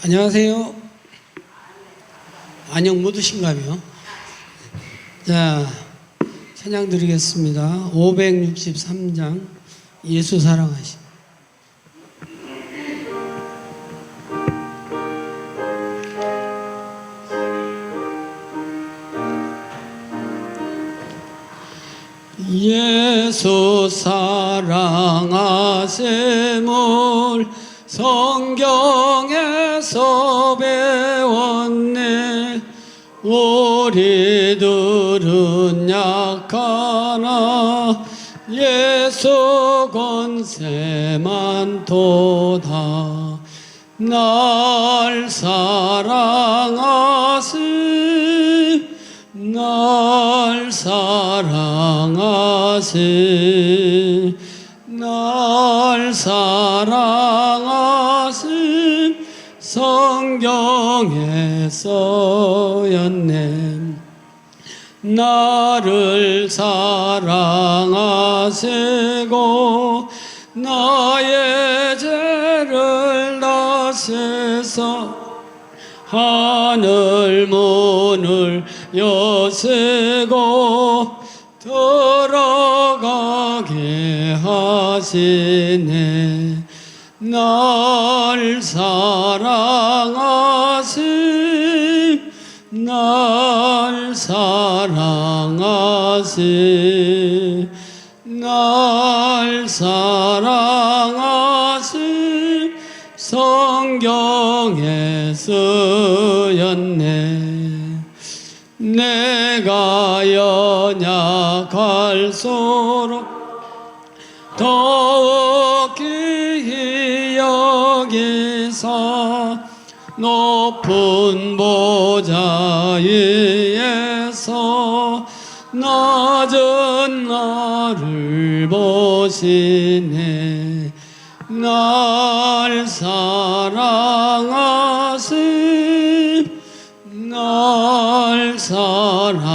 안녕하세요. 안녕 못 오신가요? 자, 찬양 드리겠습니다. 563장 예수 사랑하심. 예수 사랑하심을 성경에서 배웠네. 우리들은 약하나 예수 권세만 도다. 날 사랑하심, 날 사랑하심, 날 사랑하심. 성경에 써였네. 나를 사랑하시고 나의 죄를 다셔서 하늘 문을 여시고 들어가게 하시네. 날 사랑하심, 날 사랑하심, 날 사랑하심. 성경에 쓰였네. 내가 연약할수록 더욱 귀히 여기사 높은 보좌 위에서 낮은 나를 보시네. 날 사랑하심, 날 사랑하심,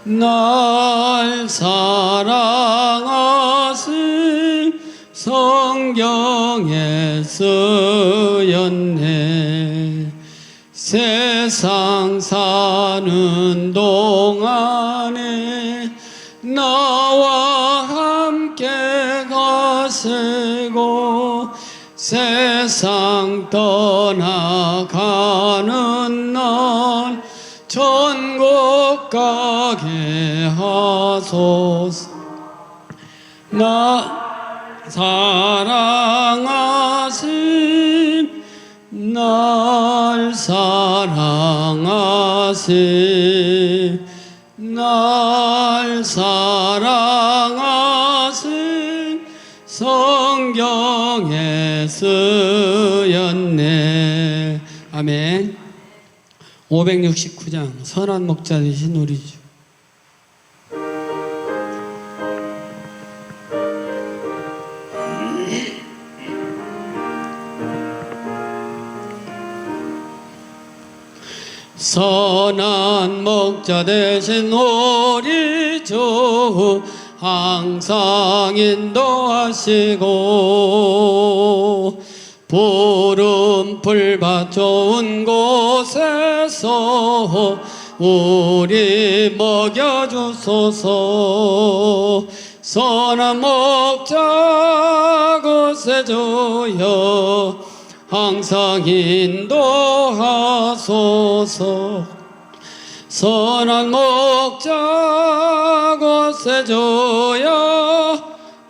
날 사랑하심. 성경에 쓰였네. 세상 사는 동안에 나와 함께 가시고 세상 떠나가는 날 천국 가게 하소서. 나 사랑하심, 날 사랑하심, 날 사랑하심. 성경에 쓰였네. 아멘. 569장 선한 목자 되신 우리 주. 선한 목자 되신 우리 주 항상 인도하시고 푸른 풀밭 좋은 곳에서 우리 먹여주소서. 선한 목자 구세주여 항상 인도하소서. 선한 목자 구세주여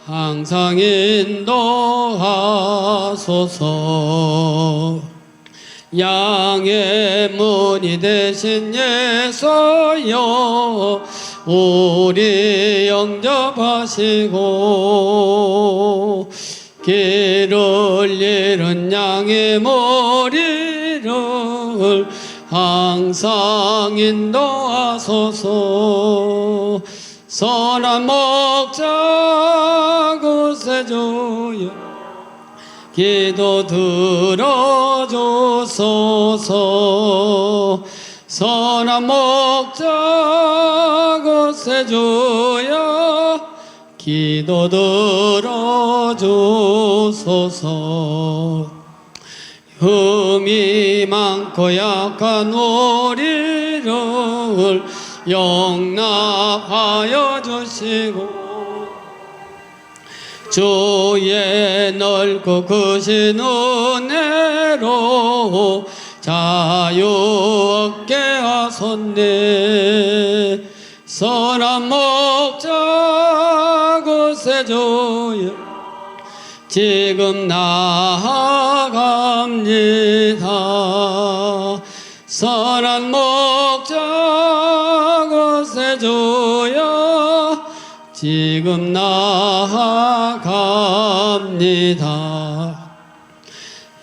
항상 인도하소서. 양의 문이 되신 예수여 우리 영접하시고 길을 잃은 양의 머리를 항상 인도하소서. 선한 목자 구세주여 기도 들어주소서. 선한 목자 구세주여 기도 들어주소서. 흠이 많고 약한 우리를 용납하여 주시고 주의 넓고 크신 은혜로 자유 얻게 하소서. 선한 목자 구세주여 지금 나아갑니다. 선한 목자 구세주여 지금 나아갑니다.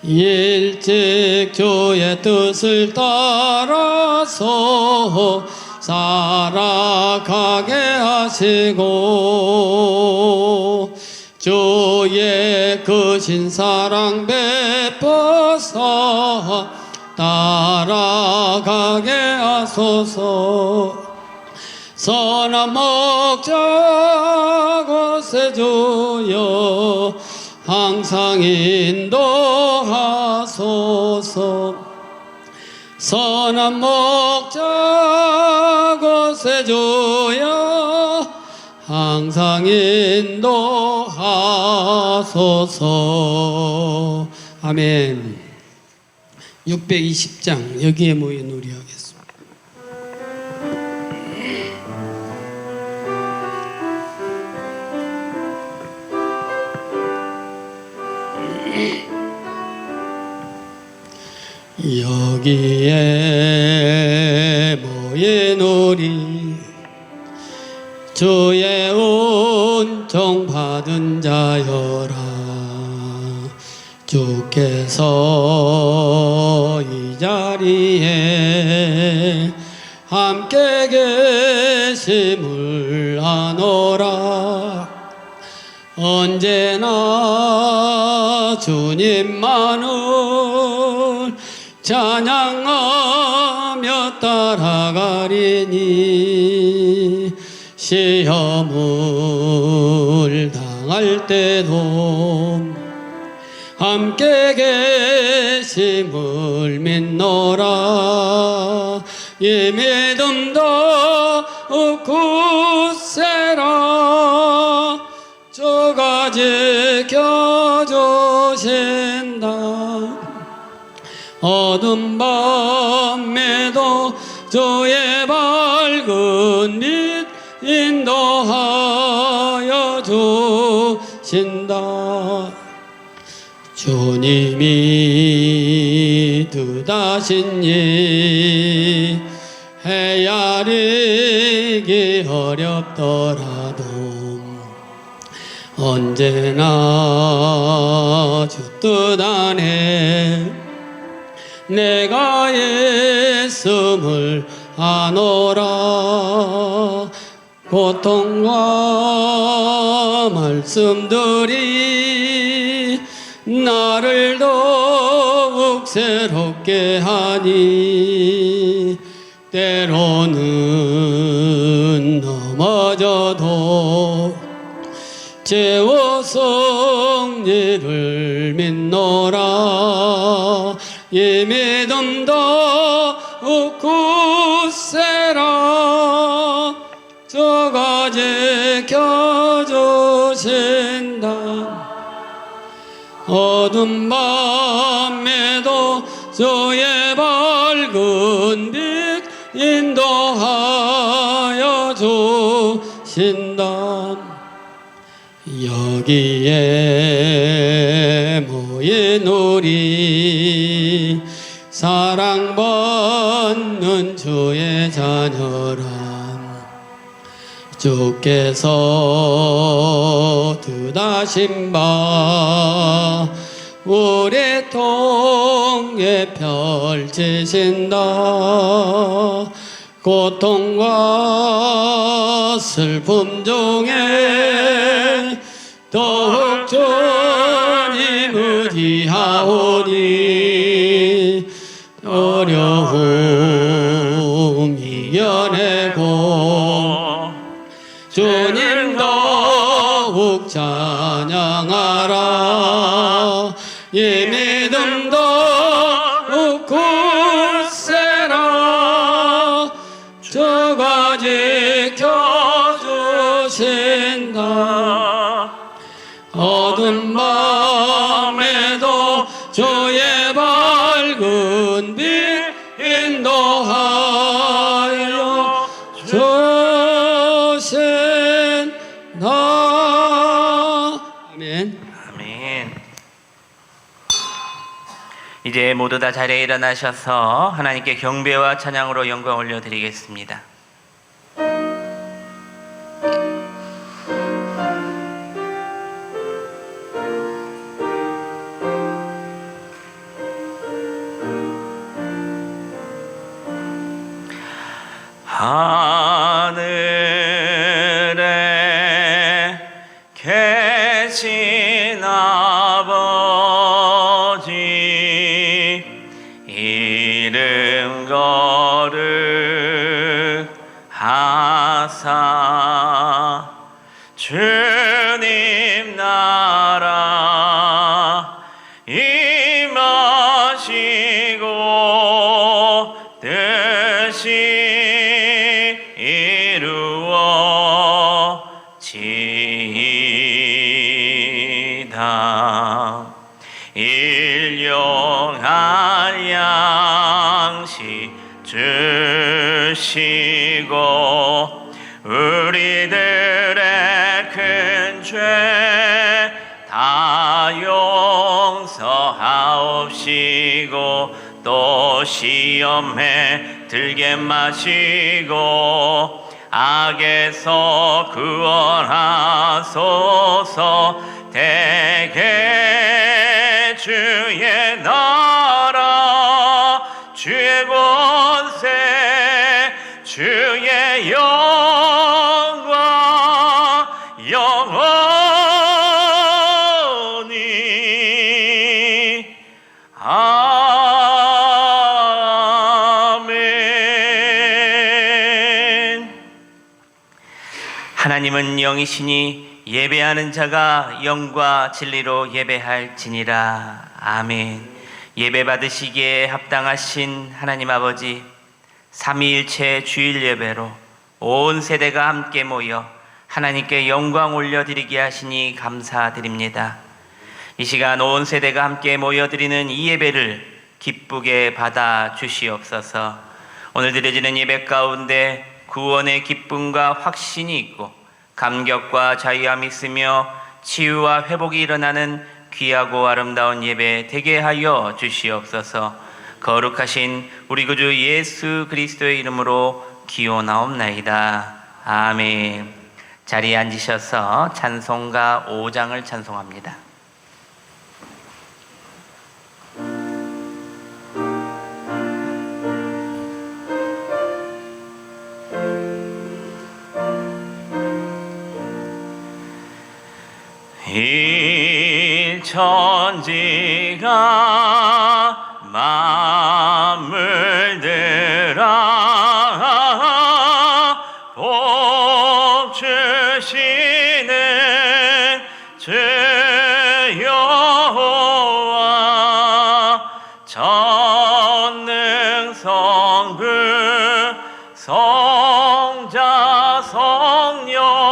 일찍 주의 뜻을 따라서 살아가게 하시고 주의 크신 사랑 베푸사 따라가게 하소서. 선한 목자 구세주여 항상 인도하소서. 선한 목자 구세주여 항상 인도하소서. 아멘. 620장 여기에 모여 누리하겠습니다. 여기에 모인 우리 주의 은총 받은 자여라. 주께서 이 자리에 함께 계심을 아노라. 언제나 주님만을 찬양하며 따라가리니 시험을 당할 때도 함께 계심을 믿노라. 이 믿음도 굳세라. 주가 지켜주신다. 어두운 밤에도 주의 밝은 빛 인도하여 주신다. 주님이 뜻하신 일 헤아리기 어렵더라도 언제나 주 뜻 안에 내가 있음을 아노라. 고통과 말씀들이 나를 더욱 새롭게 하니 때로는 넘어져도 주의 성리를 믿노라. 이 믿음도 굳세라. 주가 지켜주신다. 어두운 밤에도 주의 밝은 빛 인도하여 주신다. 여기에 모인 우리 사랑받는 주의 자녀라. 주께서 뜻하신 바 우리 통해 펼치신다. 고통과 슬픔 중에 더욱 주님 의지하오니 어려움 이겨내고 주님 더욱 찬양하라. 이 믿음 더욱 굳세라. 주가 지켜주신다. 어두운 밤에도 주의 밝은 빛 인도하여 주신다. 아멘. 아멘. 이제 모두 다 자리에 일어나셔서 하나님께 경배와 찬양으로 영광 올려드리겠습니다. 하늘에 계신 아버지 이름 거룩하사 주님 나라 임하시고 뜻이 이루어지이다. 일용할 양식 주시고 우리들의 큰 죄 다 용서하옵시고 또 시험에 들게 마시고 악에서 구원하소서. 대개 주의 나라 주의 권세 주의 영광 영원히 아멘. 하나님은 영이시니 예배하는 자가 영과 진리로 예배할지니라. 아멘. 예배 받으시기에 합당하신 하나님 아버지, 삼위일체 주일 예배로 온 세대가 함께 모여 하나님께 영광 올려드리게 하시니 감사드립니다. 이 시간 온 세대가 함께 모여드리는 이 예배를 기쁘게 받아 주시옵소서. 오늘 드려지는 예배 가운데 구원의 기쁨과 확신이 있고 감격과 자유함이 있으며 치유와 회복이 일어나는 귀하고 아름다운 예배 되게 하여 주시옵소서. 거룩하신 우리 구주 예수 그리스도의 이름으로 기원하옵나이다. 아멘. 자리에 앉으셔서 찬송가 5장을 찬송합니다. 이 천지가 만물들아 복 주시는 주 여호와 전능 성부 성자 성령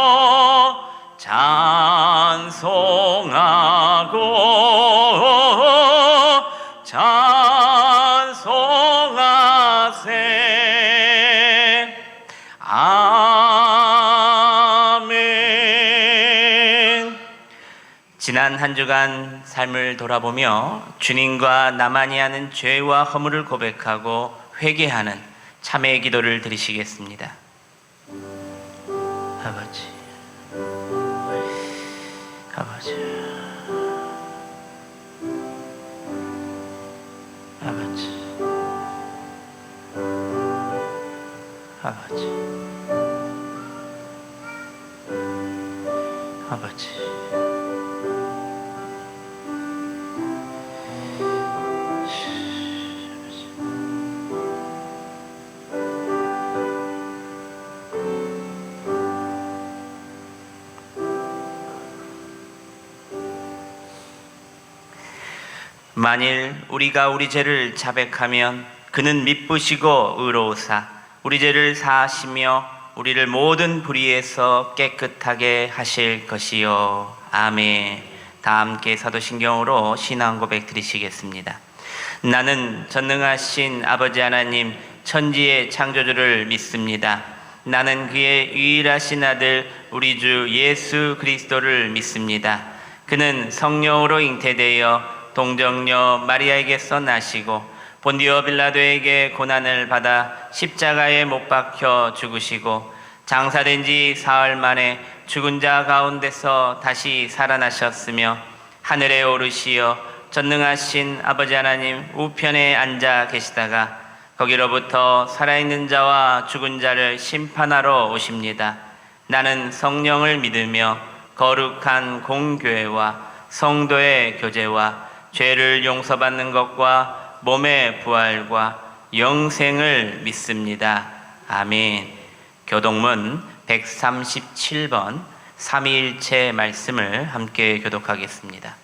찬송하고 찬송하세. 아멘. 지난 한 주간 삶을 돌아보며 주님과 나만이 하는 죄와 허물을 고백하고 회개하는 참회의 기도를 드리시겠습니다. 아버지, 아버지, 아버지, 아버지, 아버지. 만일 우리가 우리 죄를 자백하면 그는 미쁘시고 의로우사 우리 죄를 사하시며 우리를 모든 불의에서 깨끗하게 하실 것이요. 아멘. 다 함께 사도신경으로 신앙 고백 드리시겠습니다. 나는 전능하신 아버지 하나님 천지의 창조주를 믿습니다. 나는 그의 유일하신 아들 우리 주 예수 그리스도를 믿습니다. 그는 성령으로 잉태되어 동정녀 마리아에게서 나시고 본디오 빌라도에게 고난을 받아 십자가에 못 박혀 죽으시고 장사된 지 사흘 만에 죽은 자 가운데서 다시 살아나셨으며 하늘에 오르시어 전능하신 아버지 하나님 우편에 앉아 계시다가 거기로부터 살아있는 자와 죽은 자를 심판하러 오십니다. 나는 성령을 믿으며 거룩한 공교회와 성도의 교제와 죄를 용서받는 것과 몸의 부활과 영생을 믿습니다. 아멘. 교독문 137번 삼위일체 말씀을 함께 교독하겠습니다.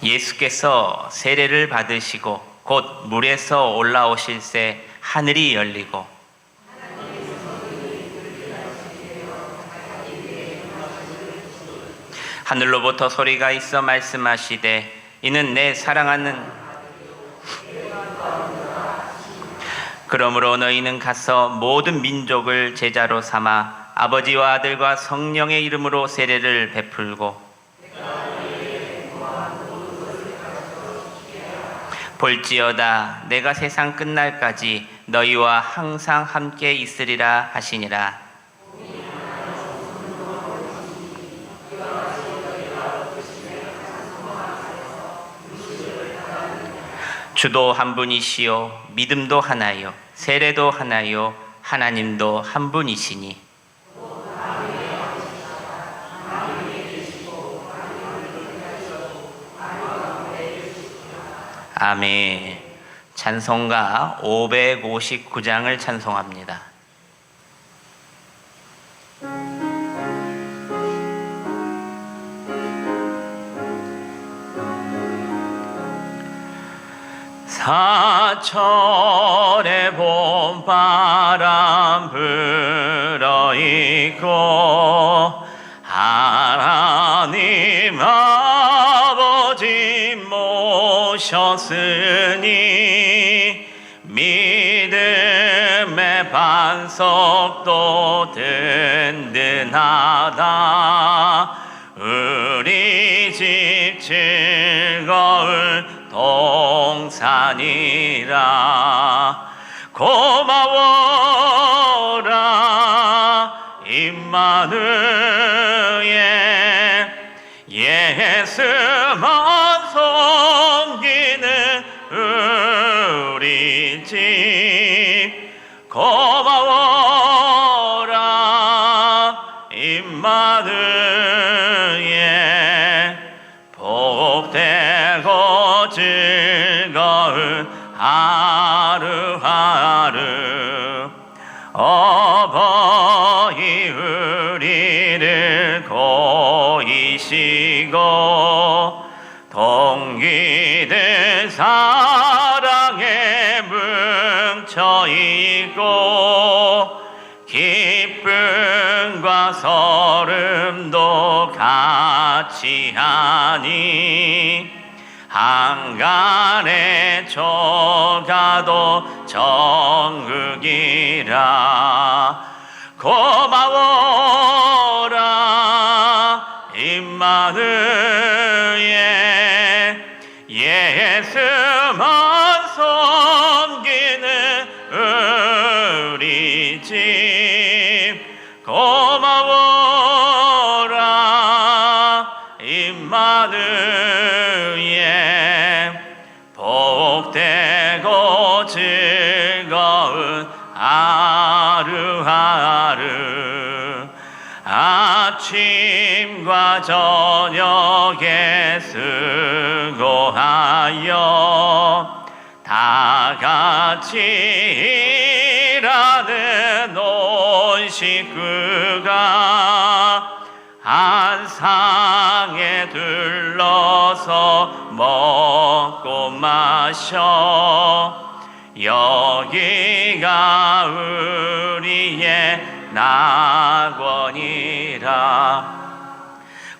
예수께서 세례를 받으시고 곧 물에서 올라오실새 하늘이 열리고 하늘로부터 소리가 있어 말씀하시되 이는 내 사랑하는 그러므로 너희는 가서 모든 민족을 제자로 삼아 아버지와 아들과 성령의 이름으로 세례를 베풀고 볼지어다 내가 세상 끝날까지 너희와 항상 함께 있으리라 하시니라. 주도 한 분이시요 믿음도 하나요 세례도 하나요 하나님도 한 분이시니 아멘. 찬송가 559장을 찬송합니다. 사철의 봄바람 불어있고 하나님 아버지 모셨으니 믿음의 반석도 든든하다. 우리 집 즐거운 동산이라. 고마워라 임마누엘 예수만 섬기는 우리 집. 고마워라 임마누엘 복되고 즐거운 하루하루. 어버이 우리를 고이시고 동기들 사랑에 뭉쳐있고 기쁨과 서름도 같이 하니 한간에 초가도 정극이라. 고마워라 임마누엘 예수만 섬기는 우리 집. 고마워라 임마누엘 복되고 즐거운 하루하루. 아침과 저녁에 수고하여 다 같이 일하는 온 식구가 한 사람 땅에 둘러서 먹고 마셔. 여기가 우리의 낙원이라.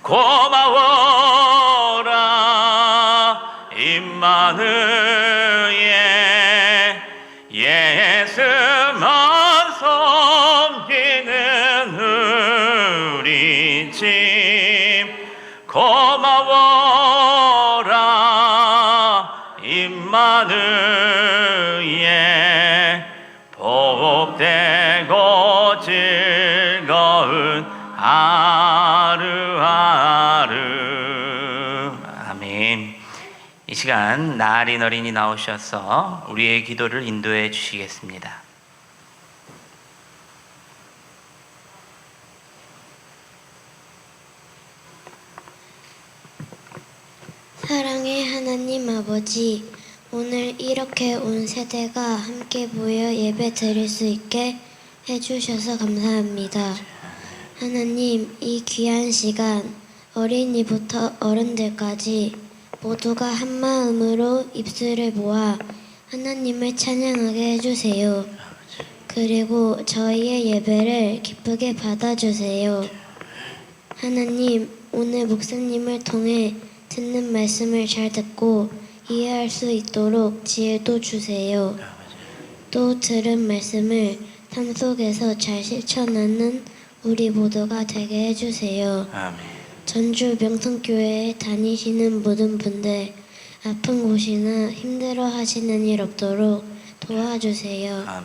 고마워라 임마누엘, 예수만 섬기는 우리 집. 고마워라 임마누엘, 복되고 즐거운 하루하루. 아멘. 이 시간 나린 어린이 나오셔서 우리의 기도를 인도해 주시겠습니다. 사랑의 하나님 아버지, 오늘 이렇게 온 세대가 함께 모여 예배 드릴 수 있게 해주셔서 감사합니다. 하나님, 이 귀한 시간 어린이부터 어른들까지 모두가 한 마음으로 입술을 모아 하나님을 찬양하게 해주세요. 그리고 저희의 예배를 기쁘게 받아주세요. 하나님, 오늘 목사님을 통해 듣는 말씀을 잘 듣고 이해할 수 있도록 지혜도 주세요. 또 들은 말씀을 삶 속에서 잘 실천하는 우리 모두가 되게 해주세요. 아멘. 전주 명성교회에 다니시는 모든 분들 아픈 곳이나 힘들어 하시는 일 없도록 도와주세요. 아멘.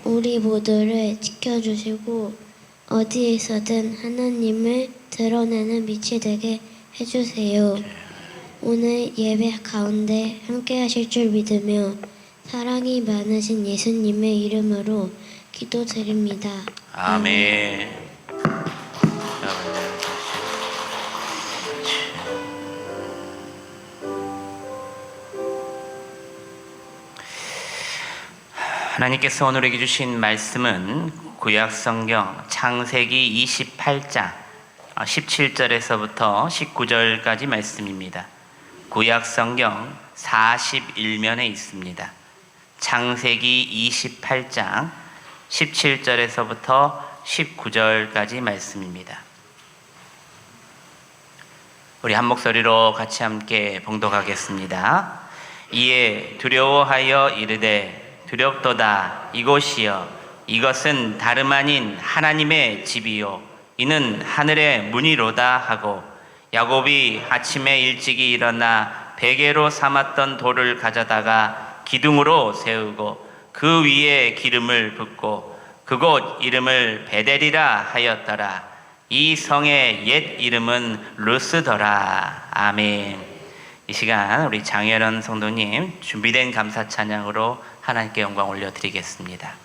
우리 모두를 지켜주시고 어디에서든 하나님을 드러내는 빛이 되게 해주세요. 오늘 예배 가운데 함께 하실 줄 믿으며 사랑이 많으신 예수님의 이름으로 기도드립니다. 아멘. 하나님께서 오늘에게 주신 말씀은 구약성경 창세기 28장 17절에서부터 19절까지 말씀입니다. 구약성경 41면에 있습니다. 창세기 28장 17절에서부터 19절까지 말씀입니다. 우리 한 목소리로 같이 함께 봉독하겠습니다. 이에 두려워하여 이르되 두렵도다 이곳이여, 이것은 다름 아닌 하나님의 집이요 이는 하늘의 문이로다 하고, 야곱이 아침에 일찍이 일어나 베개로 삼았던 돌을 가져다가 기둥으로 세우고 그 위에 기름을 붓고 그곳 이름을 베델이라 하였더라. 이 성의 옛 이름은 루스더라. 아멘. 이 시간 우리 장혜련 성도님 준비된 감사 찬양으로 하나님께 영광 올려드리겠습니다.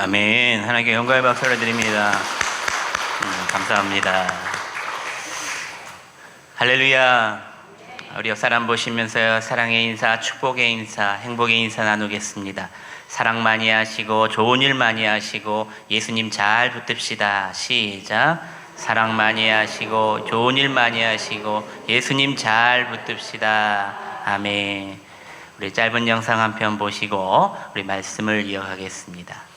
아멘. 하나님께 영광의 박수를 드립니다. 감사합니다. 할렐루야. 우리 옆 사람 보시면서요, 사랑의 인사, 축복의 인사, 행복의 인사 나누겠습니다. 사랑 많이 하시고 좋은 일 많이 하시고 예수님 잘 붙듭시다. 시작. 사랑 많이 하시고 좋은 일 많이 하시고 예수님 잘 붙듭시다. 아멘. 우리 짧은 영상 한 편 보시고 우리 말씀을 이어가겠습니다.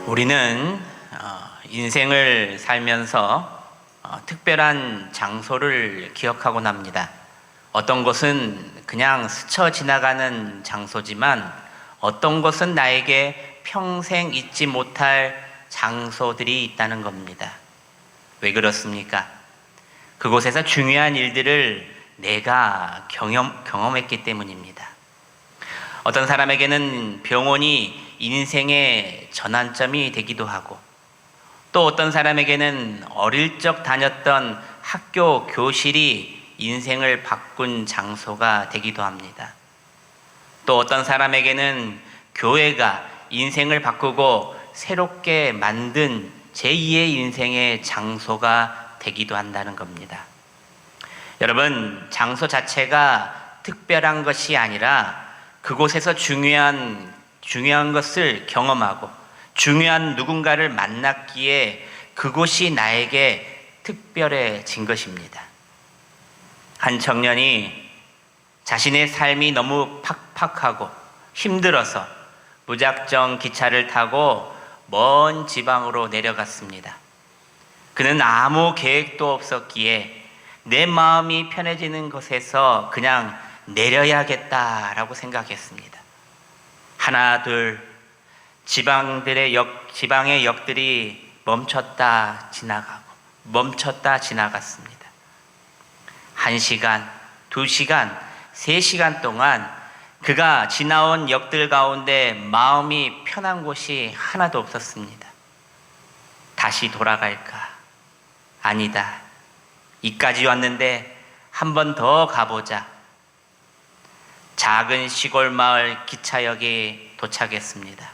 우리는 인생을 살면서 특별한 장소를 기억하곤 합니다. 어떤 것은 그냥 스쳐 지나가는 장소지만 어떤 것은 나에게 평생 잊지 못할 장소들이 있다는 겁니다. 왜 그렇습니까? 그곳에서 중요한 일들을 내가 경험했기 때문입니다. 어떤 사람에게는 병원이 인생의 전환점이 되기도 하고, 또 어떤 사람에게는 어릴 적 다녔던 학교 교실이 인생을 바꾼 장소가 되기도 합니다. 또 어떤 사람에게는 교회가 인생을 바꾸고 새롭게 만든 제2의 인생의 장소가 되기도 한다는 겁니다. 여러분, 장소 자체가 특별한 것이 아니라 그곳에서 중요한 것을 경험하고 중요한 누군가를 만났기에 그곳이 나에게 특별해진 것입니다. 한 청년이 자신의 삶이 너무 팍팍하고 힘들어서 무작정 기차를 타고 먼 지방으로 내려갔습니다. 그는 아무 계획도 없었기에 내 마음이 편해지는 곳에서 그냥 내려야겠다라고 생각했습니다. 하나 둘 지방의 역들이 멈췄다 지나갔습니다. 1시간, 2시간, 3시간 동안 그가 지나온 역들 가운데 마음이 편한 곳이 하나도 없었습니다. 다시 돌아갈까? 아니다. 이까지 왔는데 한 번 더 가보자. 작은 시골 마을 기차역에 도착했습니다.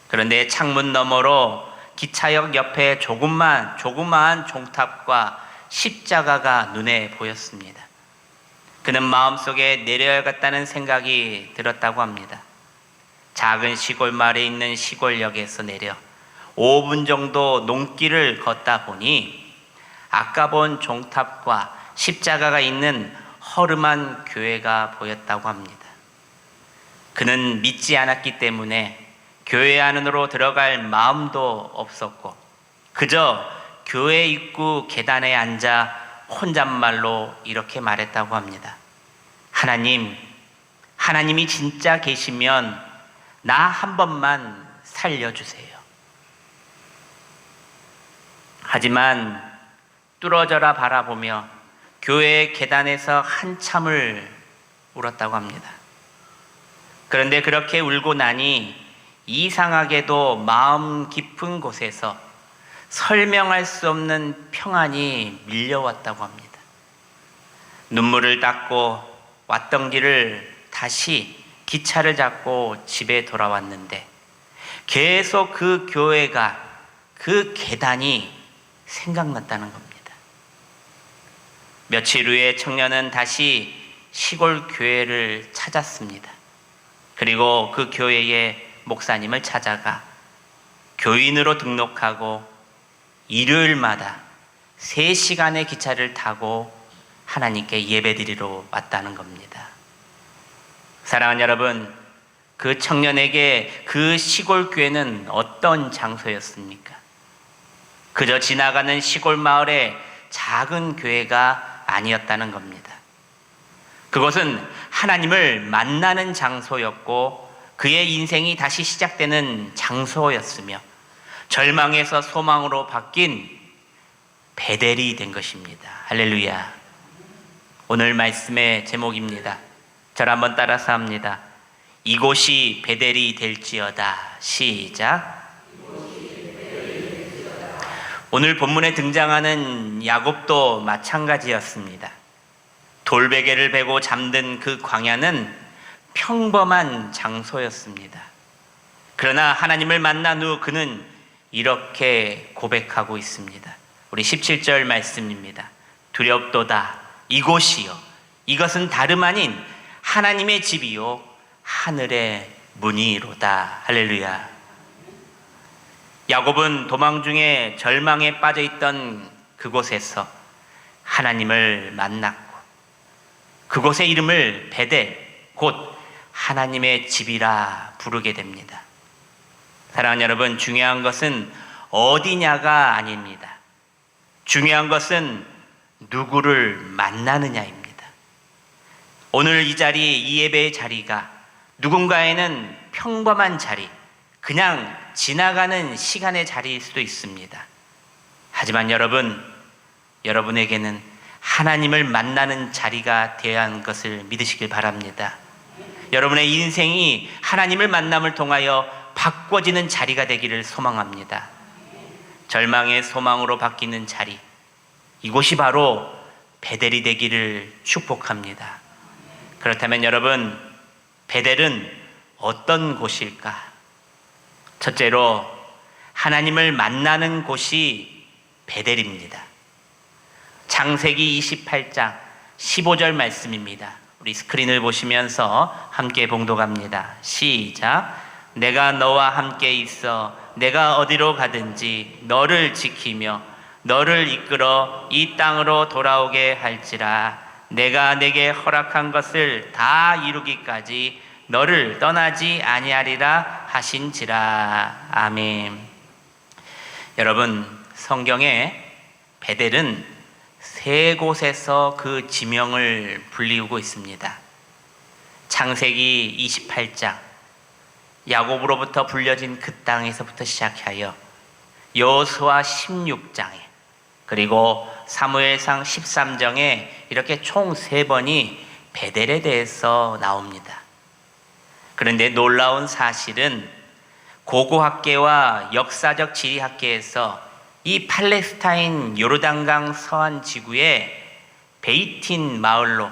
그런데 창문 너머로 기차역 옆에 조그마한 종탑과 십자가가 눈에 보였습니다. 그는 마음속에 내려야겠다는 생각이 들었다고 합니다. 작은 시골 마을에 있는 시골역에서 내려 5분 정도 농길을 걷다 보니 아까 본 종탑과 십자가가 있는 허름한 교회가 보였다고 합니다. 그는 믿지 않았기 때문에 교회 안으로 들어갈 마음도 없었고 그저 교회 입구 계단에 앉아 혼잣말로 이렇게 말했다고 합니다. 하나님이 진짜 계시면 나 한 번만 살려주세요. 하지만 뚫어져라 바라보며 교회 계단에서 한참을 울었다고 합니다. 그런데 그렇게 울고 나니 이상하게도 마음 깊은 곳에서 설명할 수 없는 평안이 밀려왔다고 합니다. 눈물을 닦고 왔던 길을 다시 기차를 잡고 집에 돌아왔는데 계속 그 교회가, 그 계단이 생각났다는 겁니다. 며칠 후에 청년은 다시 시골 교회를 찾았습니다. 그리고 그 교회의 목사님을 찾아가 교인으로 등록하고 일요일마다 3시간의 기차를 타고 하나님께 예배드리러 왔다는 겁니다. 사랑하는 여러분, 그 청년에게 그 시골 교회는 어떤 장소였습니까? 그저 지나가는 시골 마을의 작은 교회가 아니었다는 겁니다. 그것은 하나님을 만나는 장소였고 그의 인생이 다시 시작되는 장소였으며 절망에서 소망으로 바뀐 베델이 된 것입니다. 할렐루야. 오늘 말씀의 제목입니다. 저를 한번 따라서 합니다. 이곳이 베델이 될지어다. 시작. 오늘 본문에 등장하는 야곱도 마찬가지였습니다. 돌베개를 베고 잠든 그 광야는 평범한 장소였습니다. 그러나 하나님을 만난 후 그는 이렇게 고백하고 있습니다. 우리 17절 말씀입니다. 두렵도다. 이곳이요. 이것은 다름 아닌 하나님의 집이요. 하늘의 문이로다. 할렐루야. 야곱은 도망 중에 절망에 빠져 있던 그곳에서 하나님을 만났고 그곳의 이름을 베델, 곧 하나님의 집이라 부르게 됩니다. 사랑하는 여러분, 중요한 것은 어디냐가 아닙니다. 중요한 것은 누구를 만나느냐입니다. 오늘 이 자리, 이 예배의 자리가 누군가에는 평범한 자리, 그냥 지나가는 시간의 자리일 수도 있습니다. 하지만 여러분에게는 하나님을 만나는 자리가 되어야 하는 것을 믿으시길 바랍니다. 여러분의 인생이 하나님을 만남을 통하여 바꿔지는 자리가 되기를 소망합니다. 절망의 소망으로 바뀌는 자리, 이곳이 바로 베델이 되기를 축복합니다. 그렇다면 여러분, 베델은 어떤 곳일까? 첫째로 하나님을 만나는 곳이 베델입니다. 창세기 28장 15절 말씀입니다. 우리 스크린을 보시면서 함께 봉독합니다. 시작. 내가 너와 함께 있어 내가 어디로 가든지 너를 지키며 너를 이끌어 이 땅으로 돌아오게 할지라. 내가 내게 허락한 것을 다 이루기까지 너를 떠나지 아니하리라 하신지라. 아멘. 여러분, 성경에 베델은 3곳에서 그 지명을 불리우고 있습니다. 창세기 28장, 야곱으로부터 불려진 그 땅에서부터 시작하여 여호수아 16장에, 그리고 사무엘상 13장에 이렇게 총 3번이 베델에 대해서 나옵니다. 그런데 놀라운 사실은 고고학계와 역사적 지리학계에서 이 팔레스타인 요르단강 서안 지구의 베이틴 마을로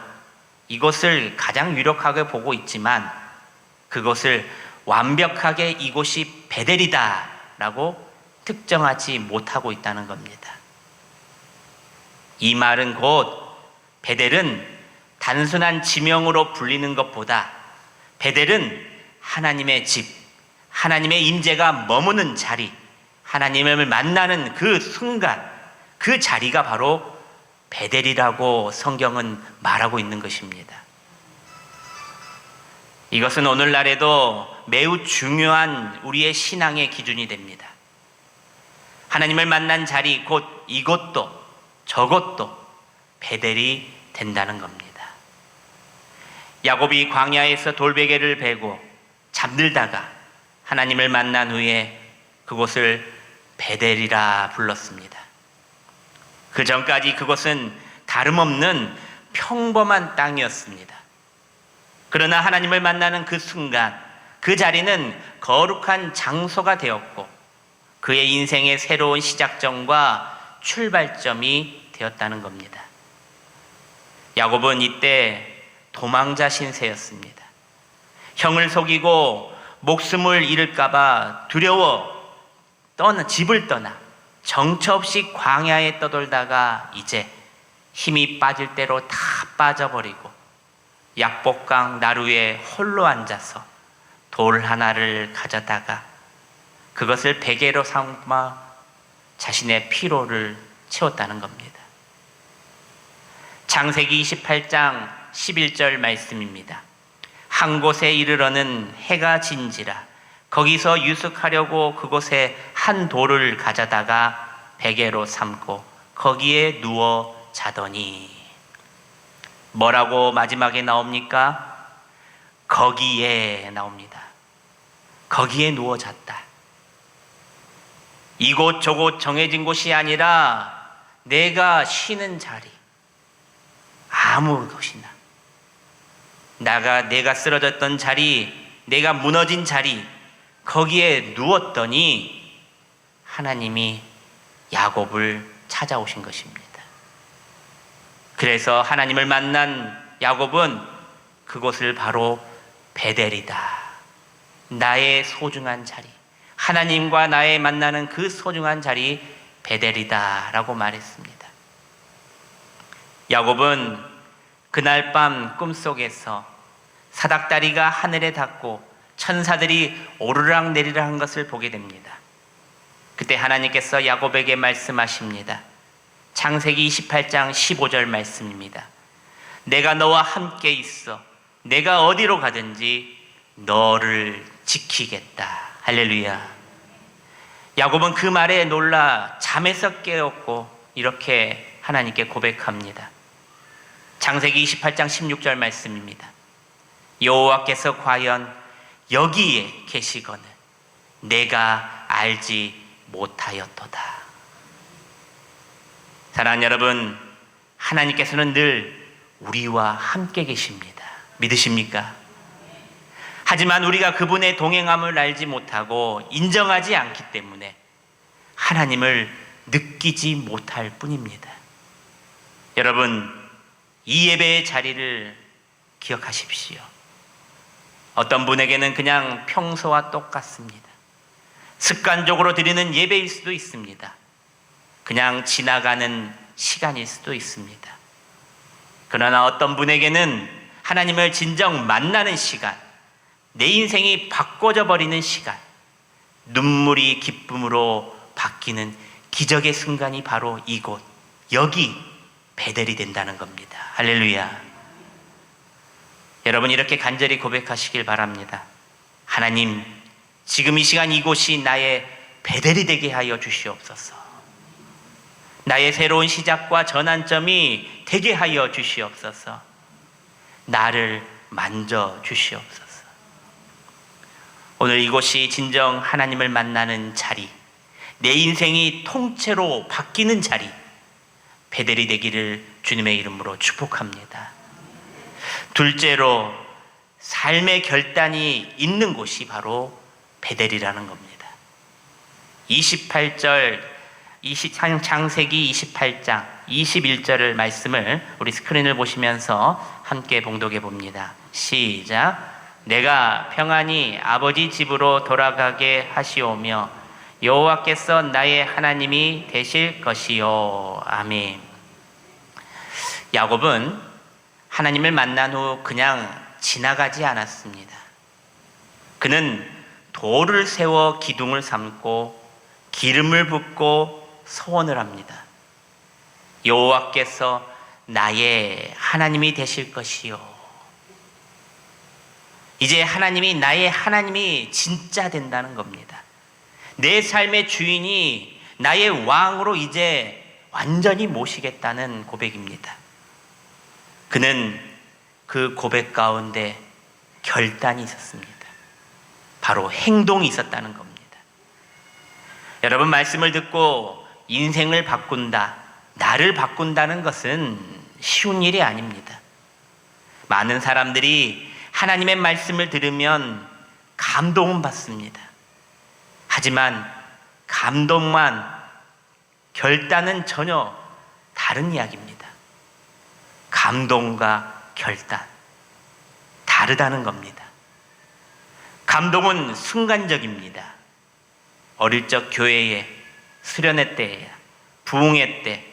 이곳을 가장 유력하게 보고 있지만 그것을 완벽하게 이곳이 베델이다 라고 특정하지 못하고 있다는 겁니다. 이 말은 곧 베델은 단순한 지명으로 불리는 것보다 베델은 하나님의 집, 하나님의 임재가 머무는 자리, 하나님을 만나는 그 순간, 그 자리가 바로 베델이라고 성경은 말하고 있는 것입니다. 이것은 오늘날에도 매우 중요한 우리의 신앙의 기준이 됩니다. 하나님을 만난 자리, 곧 이것도 저것도 베델이 된다는 겁니다. 야곱이 광야에서 돌베개를 베고 잠들다가 하나님을 만난 후에 그곳을 베델이라 불렀습니다. 그 전까지 그곳은 다름없는 평범한 땅이었습니다. 그러나 하나님을 만나는 그 순간 그 자리는 거룩한 장소가 되었고 그의 인생의 새로운 시작점과 출발점이 되었다는 겁니다. 야곱은 이때 도망자 신세였습니다. 형을 속이고 목숨을 잃을까봐 두려워 집을 떠나 정처 없이 광야에 떠돌다가 이제 힘이 빠질 대로 다 빠져버리고 약복강 나루에 홀로 앉아서 돌 하나를 가져다가 그것을 베개로 삼아 자신의 피로를 채웠다는 겁니다. 창세기 28장 11절 말씀입니다. 한 곳에 이르러는 해가 진지라 거기서 유숙하려고 그곳에 한 돌을 가져다가 베개로 삼고 거기에 누워 자더니 뭐라고 마지막에 나옵니까? 거기에 나옵니다. 거기에 누워 잤다. 이곳 저곳 정해진 곳이 아니라 내가 쉬는 자리, 아무 곳이나 내가 쓰러졌던 자리, 내가 무너진 자리, 거기에 누웠더니 하나님이 야곱을 찾아오신 것입니다. 그래서 하나님을 만난 야곱은 그곳을 바로 베델이다, 나의 소중한 자리, 하나님과 나의 만나는 그 소중한 자리 베델이다 라고 말했습니다. 야곱은 그날 밤 꿈속에서 사닥다리가 하늘에 닿고 천사들이 오르락 내리락 한 것을 보게 됩니다. 그때 하나님께서 야곱에게 말씀하십니다. 창세기 28장 15절 말씀입니다. 내가 너와 함께 있어 내가 어디로 가든지 너를 지키겠다. 할렐루야. 야곱은 그 말에 놀라 잠에서 깨었고 이렇게 하나님께 고백합니다. 창세기 28장 16절 말씀입니다. 여호와께서 과연 여기에 계시거늘 내가 알지 못하였도다. 사랑하는 여러분, 하나님께서는 늘 우리와 함께 계십니다. 믿으십니까? 하지만 우리가 그분의 동행함을 알지 못하고 인정하지 않기 때문에 하나님을 느끼지 못할 뿐입니다. 여러분, 이 예배의 자리를 기억하십시오. 어떤 분에게는 그냥 평소와 똑같습니다. 습관적으로 드리는 예배일 수도 있습니다. 그냥 지나가는 시간일 수도 있습니다. 그러나 어떤 분에게는 하나님을 진정 만나는 시간, 내 인생이 바꿔져 버리는 시간, 눈물이 기쁨으로 바뀌는 기적의 순간이 바로 이곳, 여기 베델이 된다는 겁니다. 할렐루야. 여러분, 이렇게 간절히 고백하시길 바랍니다. 하나님, 지금 이 시간 이곳이 나의 베델이 되게 하여 주시옵소서. 나의 새로운 시작과 전환점이 되게 하여 주시옵소서. 나를 만져 주시옵소서. 오늘 이곳이 진정 하나님을 만나는 자리, 내 인생이 통째로 바뀌는 자리, 베델이 되기를 주님의 이름으로 축복합니다. 둘째로, 삶의 결단이 있는 곳이 바로 베델이라는 겁니다. 28절 창세기 28장 21절을 말씀을 우리 스크린을 보시면서 함께 봉독해 봅니다. 시작. 내가 평안히 아버지 집으로 돌아가게 하시오며 여호와께서 나의 하나님이 되실 것이요. 아멘. 야곱은 하나님을 만난 후 그냥 지나가지 않았습니다. 그는 돌을 세워 기둥을 삼고 기름을 붓고 소원을 합니다. 여호와께서 나의 하나님이 되실 것이요. 이제 하나님이 나의 하나님이 진짜 된다는 겁니다. 내 삶의 주인이 나의 왕으로 이제 완전히 모시겠다는 고백입니다. 그는 그 고백 가운데 결단이 있었습니다. 바로 행동이 있었다는 겁니다. 여러분, 말씀을 듣고 인생을 바꾼다, 나를 바꾼다는 것은 쉬운 일이 아닙니다. 많은 사람들이 하나님의 말씀을 들으면 감동은 받습니다. 하지만 감동만, 결단은 전혀 다른 이야기입니다. 감동과 결단, 다르다는 겁니다. 감동은 순간적입니다. 어릴 적 교회에, 수련회 때, 부흥회 때,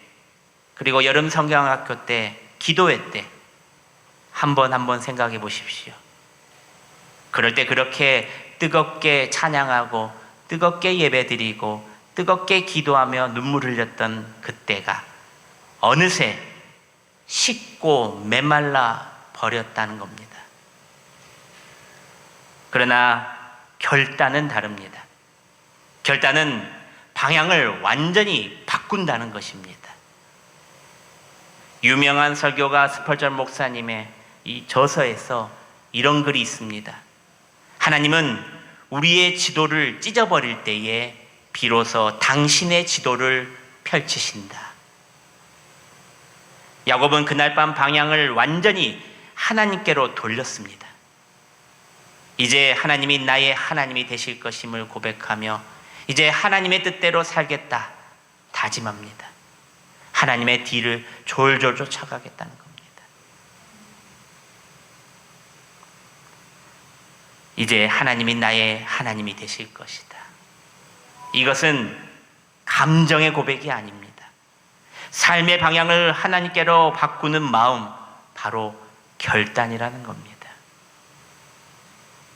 그리고 여름 성경학교 때, 기도회 때 한 번 생각해 보십시오. 그럴 때 그렇게 뜨겁게 찬양하고 뜨겁게 예배드리고 뜨겁게 기도하며 눈물 흘렸던 그때가 어느새 식고 메말라 버렸다는 겁니다. 그러나 결단은 다릅니다. 결단은 방향을 완전히 바꾼다는 것입니다. 유명한 설교가 스펄전 목사님의 이 저서에서 이런 글이 있습니다. 하나님은 우리의 지도를 찢어버릴 때에 비로소 당신의 지도를 펼치신다. 야곱은 그날 밤 방향을 완전히 하나님께로 돌렸습니다. 이제 하나님이 나의 하나님이 되실 것임을 고백하며 이제 하나님의 뜻대로 살겠다 다짐합니다. 하나님의 뒤를 졸졸 쫓아가겠다는 겁니다. 이제 하나님이 나의 하나님이 되실 것이다. 이것은 감정의 고백이 아닙니다. 삶의 방향을 하나님께로 바꾸는 마음, 바로 결단이라는 겁니다.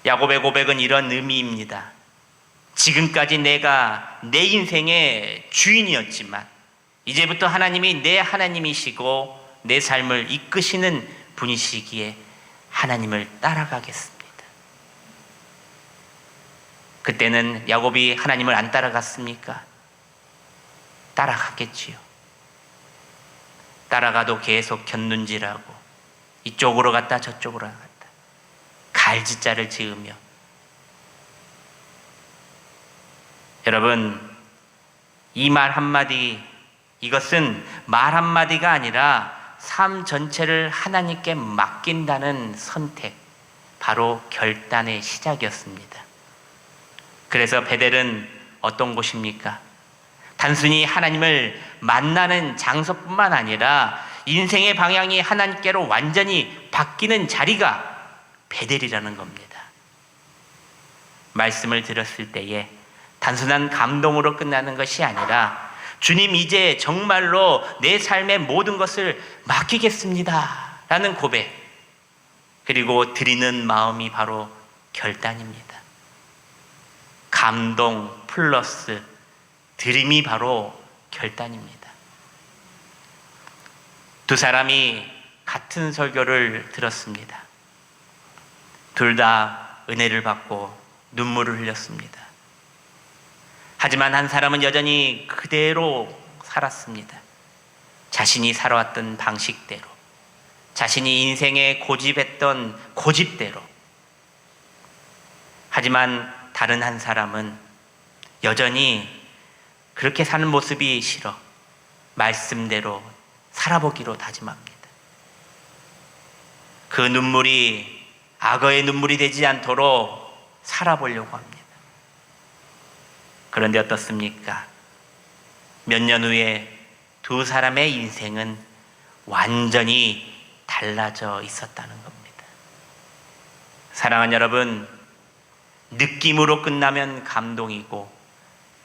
야곱의 고백은 이런 의미입니다. 지금까지 내가 내 인생의 주인이었지만 이제부터 하나님이 내 하나님이시고 내 삶을 이끄시는 분이시기에 하나님을 따라가겠습니다. 그때는 야곱이 하나님을 안 따라갔습니까? 따라갔겠지요. 따라가도 계속 곁눈질하고 이쪽으로 갔다 저쪽으로 갔다 갈짓자를 지으며. 여러분, 이 말 한마디, 이것은 말 한마디가 아니라 삶 전체를 하나님께 맡긴다는 선택, 바로 결단의 시작이었습니다. 그래서 베델은 어떤 곳입니까? 단순히 하나님을 만나는 장소뿐만 아니라 인생의 방향이 하나님께로 완전히 바뀌는 자리가 베델이라는 겁니다. 말씀을 들었을 때에 단순한 감동으로 끝나는 것이 아니라 주님, 이제 정말로 내 삶의 모든 것을 맡기겠습니다 라는 고백, 그리고 드리는 마음이 바로 결단입니다. 감동 플러스 드림이 바로 결단입니다. 두 사람이 같은 설교를 들었습니다. 둘 다 은혜를 받고 눈물을 흘렸습니다. 하지만 한 사람은 여전히 그대로 살았습니다. 자신이 살아왔던 방식대로, 자신이 인생에 고집했던 고집대로. 하지만 다른 한 사람은 여전히 그렇게 사는 모습이 싫어 말씀대로 살아보기로 다짐합니다. 그 눈물이 악어의 눈물이 되지 않도록 살아보려고 합니다. 그런데 어떻습니까? 몇 년 후에 두 사람의 인생은 완전히 달라져 있었다는 겁니다. 사랑하는 여러분, 느낌으로 끝나면 감동이고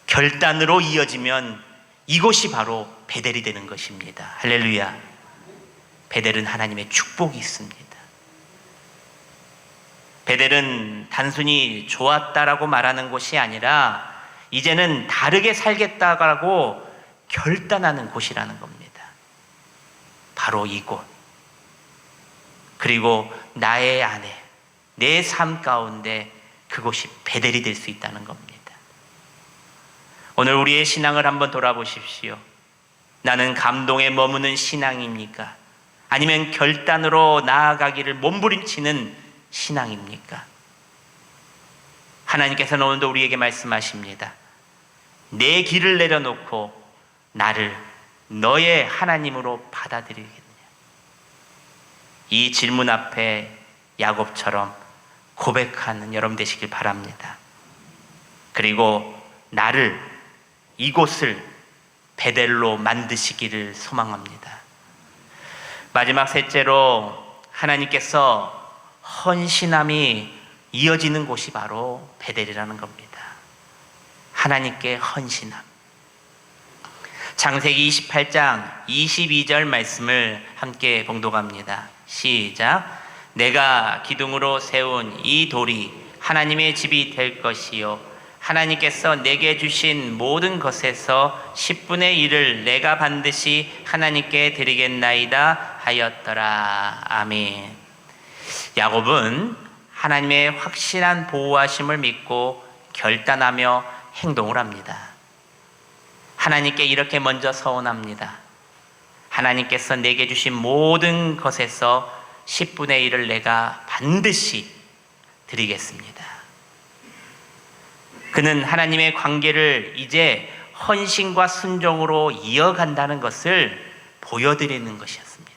결단으로 이어지면 이곳이 바로 베델이 되는 것입니다. 할렐루야. 베델은 하나님의 축복이 있습니다. 베델은 단순히 좋았다라고 말하는 곳이 아니라 이제는 다르게 살겠다고 결단하는 곳이라는 겁니다. 바로 이곳. 그리고 나의 안에, 내 삶 가운데 그곳이 베델이 될 수 있다는 겁니다. 오늘 우리의 신앙을 한번 돌아보십시오. 나는 감동에 머무는 신앙입니까? 아니면 결단으로 나아가기를 몸부림치는 신앙입니까? 하나님께서는 오늘도 우리에게 말씀하십니다. 내 길을 내려놓고 나를 너의 하나님으로 받아들이겠냐? 이 질문 앞에 야곱처럼 고백하는 여러분 되시길 바랍니다. 그리고 나를, 이곳을 베델로 만드시기를 소망합니다. 마지막 셋째로 하나님께서 헌신함이 이어지는 곳이 바로 베델이라는 겁니다. 하나님께 헌신함. 창세기 28장 22절 말씀을 함께 봉독합니다. 시작. 내가 기둥으로 세운 이 돌이 하나님의 집이 될 것이요 하나님께서 내게 주신 모든 것에서 10분의 1을 내가 반드시 하나님께 드리겠나이다 하였더라. 아멘. 야곱은 하나님의 확실한 보호하심을 믿고 결단하며 행동을 합니다. 하나님께 이렇게 먼저 서원합니다. 하나님께서 내게 주신 모든 것에서 10분의 1을 내가 반드시 드리겠습니다. 그는 하나님의 관계를 이제 헌신과 순종으로 이어간다는 것을 보여드리는 것이었습니다.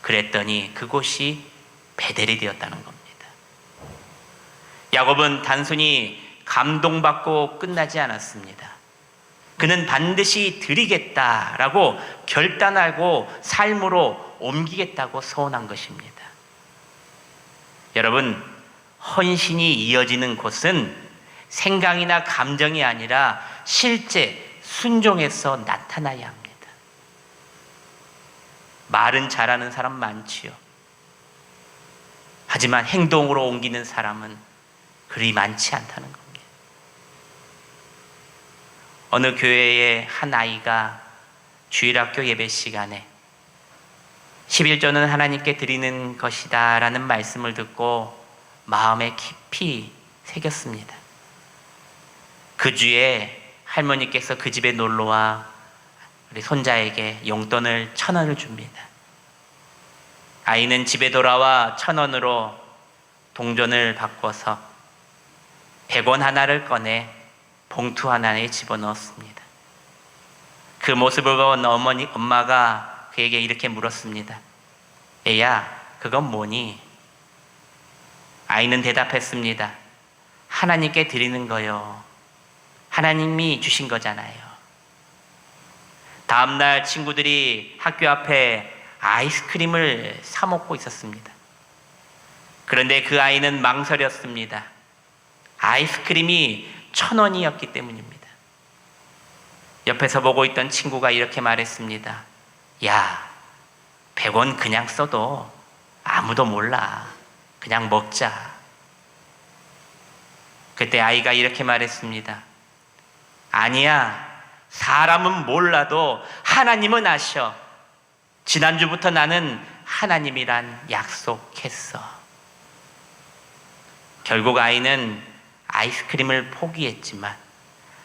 그랬더니 그곳이 베델이 되었다는 겁니다. 야곱은 단순히 감동받고 끝나지 않았습니다. 그는 반드시 드리겠다라고 결단하고 삶으로 옮기겠다고 소원한 것입니다. 여러분, 헌신이 이어지는 곳은 생각이나 감정이 아니라 실제 순종에서 나타나야 합니다. 말은 잘하는 사람 많지요. 하지만 행동으로 옮기는 사람은 그리 많지 않다는 겁니다. 어느 교회의 한 아이가 주일학교 예배 시간에 11조는 하나님께 드리는 것이다 라는 말씀을 듣고 마음에 깊이 새겼습니다. 그 주에 할머니께서 그 집에 놀러와 우리 손자에게 용돈을 1,000원을 줍니다. 아이는 집에 돌아와 1,000원으로 동전을 바꿔서 100원 하나를 꺼내 봉투 하나에 집어넣었습니다. 그 모습을 본 엄마가 그에게 이렇게 물었습니다. 애야, 그건 뭐니? 아이는 대답했습니다. 하나님께 드리는 거요. 하나님이 주신 거잖아요. 다음날 친구들이 학교 앞에 아이스크림을 사 먹고 있었습니다. 그런데 그 아이는 망설였습니다. 아이스크림이 1,000원이었기 때문입니다. 옆에서 보고 있던 친구가 이렇게 말했습니다. 야, 100원 그냥 써도 아무도 몰라. 그냥 먹자. 그때 아이가 이렇게 말했습니다. 아니야, 사람은 몰라도 하나님은 아셔. 지난주부터 나는 하나님이란 약속했어. 결국 아이는 아이스크림을 포기했지만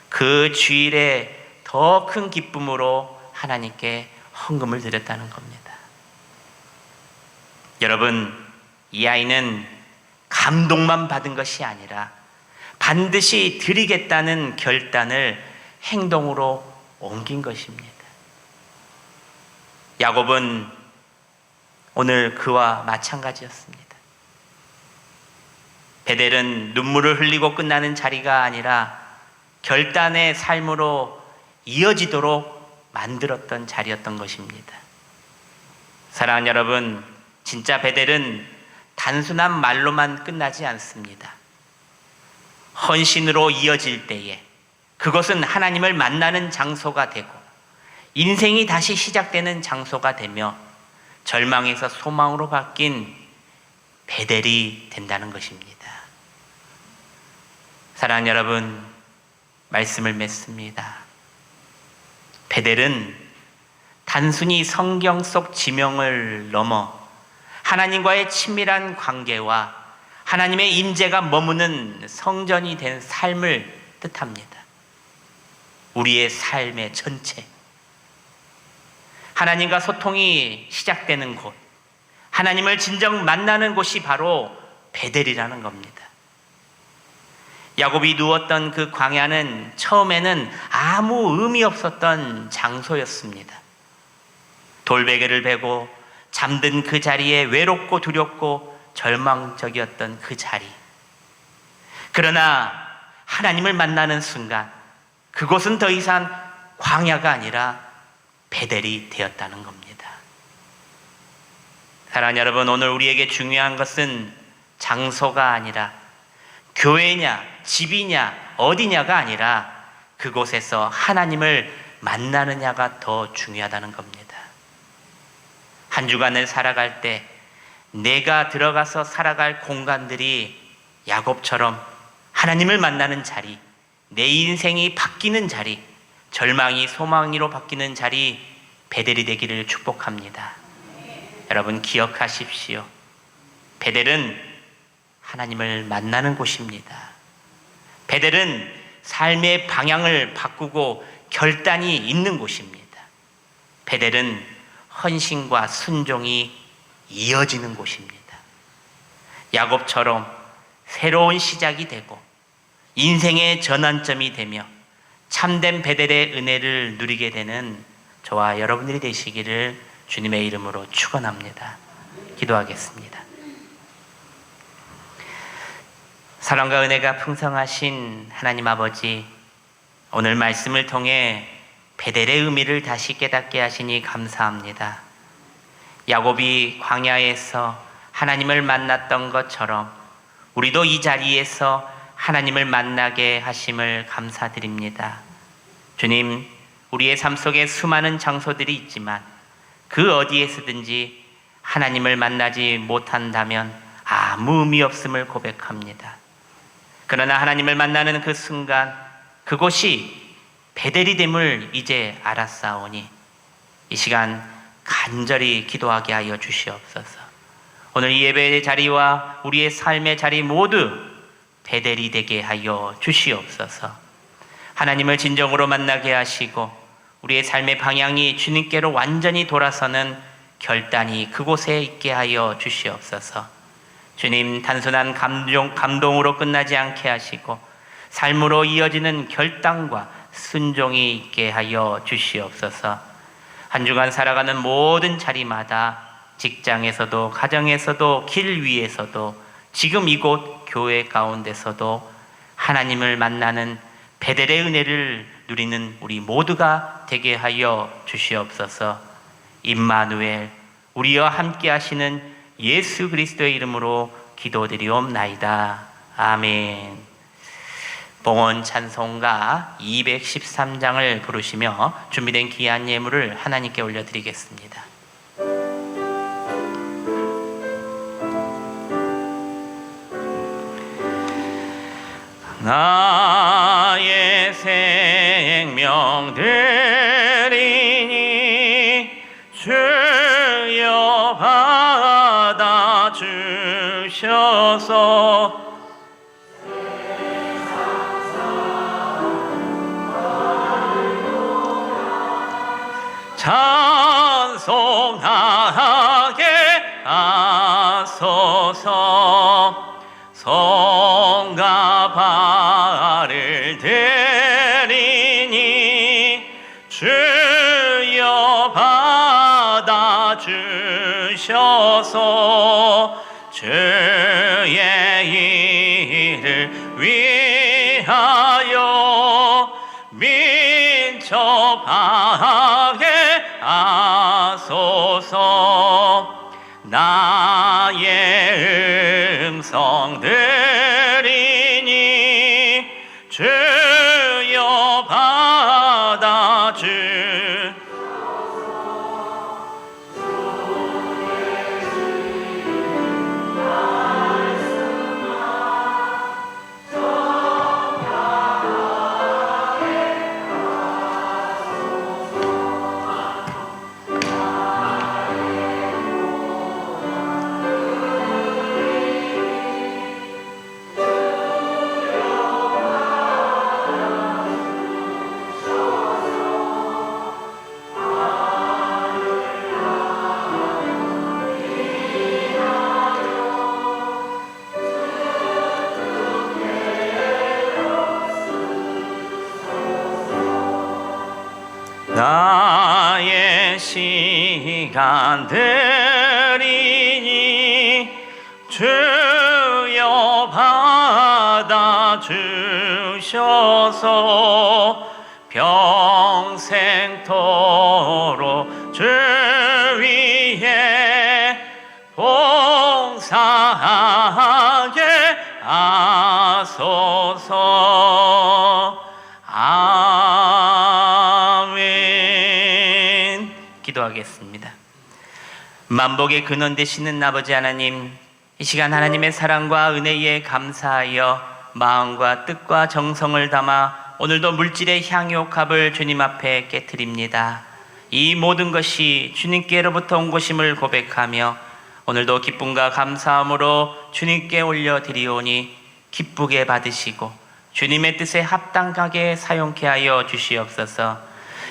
그 주일에 더 큰 기쁨으로 하나님께 헌금을 드렸다는 겁니다. 여러분, 이 아이는 감동만 받은 것이 아니라 반드시 드리겠다는 결단을 행동으로 옮긴 것입니다. 야곱은 오늘 그와 마찬가지였습니다. 베델은 눈물을 흘리고 끝나는 자리가 아니라 결단의 삶으로 이어지도록 만들었던 자리였던 것입니다. 사랑하는 여러분, 진짜 베델은 단순한 말로만 끝나지 않습니다. 헌신으로 이어질 때에 그것은 하나님을 만나는 장소가 되고 인생이 다시 시작되는 장소가 되며 절망에서 소망으로 바뀐 베델이 된다는 것입니다. 사랑하는 여러분, 말씀을 맺습니다. 베델은 단순히 성경 속 지명을 넘어 하나님과의 친밀한 관계와 하나님의 임재가 머무는 성전이 된 삶을 뜻합니다. 우리의 삶의 전체, 하나님과 소통이 시작되는 곳, 하나님을 진정 만나는 곳이 바로 베델이라는 겁니다. 야곱이 누웠던 그 광야는 처음에는 아무 의미 없었던 장소였습니다. 돌베개를 베고 잠든 그 자리에 외롭고 두렵고 절망적이었던 그 자리. 그러나 하나님을 만나는 순간 그곳은 더 이상 광야가 아니라 베델이 되었다는 겁니다. 사랑하는 여러분, 오늘 우리에게 중요한 것은 장소가 아니라 교회냐 집이냐 어디냐가 아니라 그곳에서 하나님을 만나느냐가 더 중요하다는 겁니다. 한 주간을 살아갈 때 내가 들어가서 살아갈 공간들이 야곱처럼 하나님을 만나는 자리, 내 인생이 바뀌는 자리, 절망이 소망으로 바뀌는 자리, 베델이 되기를 축복합니다. 여러분 기억하십시오. 베델은 하나님을 만나는 곳입니다. 베델은 삶의 방향을 바꾸고 결단이 있는 곳입니다. 베델은 헌신과 순종이 이어지는 곳입니다. 야곱처럼 새로운 시작이 되고 인생의 전환점이 되며 참된 베델의 은혜를 누리게 되는 저와 여러분들이 되시기를 주님의 이름으로 축원합니다. 기도하겠습니다. 사랑과 은혜가 풍성하신 하나님 아버지, 오늘 말씀을 통해 베델의 의미를 다시 깨닫게 하시니 감사합니다. 야곱이 광야에서 하나님을 만났던 것처럼 우리도 이 자리에서 하나님을 만나게 하심을 감사드립니다. 주님, 우리의 삶 속에 수많은 장소들이 있지만 그 어디에서든지 하나님을 만나지 못한다면 아무 의미 없음을 고백합니다. 그러나 하나님을 만나는 그 순간 그곳이 베델이 됨을 이제 알았사오니 이 시간 간절히 기도하게 하여 주시옵소서. 오늘 이 예배의 자리와 우리의 삶의 자리 모두 베델이 되게 하여 주시옵소서. 하나님을 진정으로 만나게 하시고 우리의 삶의 방향이 주님께로 완전히 돌아서는 결단이 그곳에 있게 하여 주시옵소서. 주님, 단순한 감동으로 끝나지 않게 하시고 삶으로 이어지는 결단과 순종이 있게 하여 주시옵소서. 한 주간 살아가는 모든 자리마다 직장에서도 가정에서도 길 위에서도 지금 이곳 교회 가운데서도 하나님을 만나는 베델의 은혜를 누리는 우리 모두가 되게 하여 주시옵소서. 임마누엘, 우리와 함께 하시는 예수 그리스도의 이름으로 기도드리옵나이다. 아멘. 봉헌 찬송가 213장을 부르시며 준비된 귀한 예물을 하나님께 올려드리겠습니다. 나의 생명 드리니 주여 받아 주셔서 찬송하게 하소서. 성가 발을 드리니 주여 받아 주셔서 주의 일을 위하여 민족 나의 음성 들으니 주여 받아주 나의 시간들이니 주여 받아주셔서 평생토록 주 위에 봉사하게 하소서. 아멘. 기도하겠습니다. 만복의 근원 되시는 아버지 하나님, 이 시간 하나님의 사랑과 은혜에 감사하여 마음과 뜻과 정성을 담아 오늘도 물질의 향유옥합을 주님 앞에 깨트립니다. 이 모든 것이 주님께로부터 온 것임을 고백하며 오늘도 기쁨과 감사함으로 주님께 올려드리오니 기쁘게 받으시고 주님의 뜻에 합당하게 사용케 하여 주시옵소서.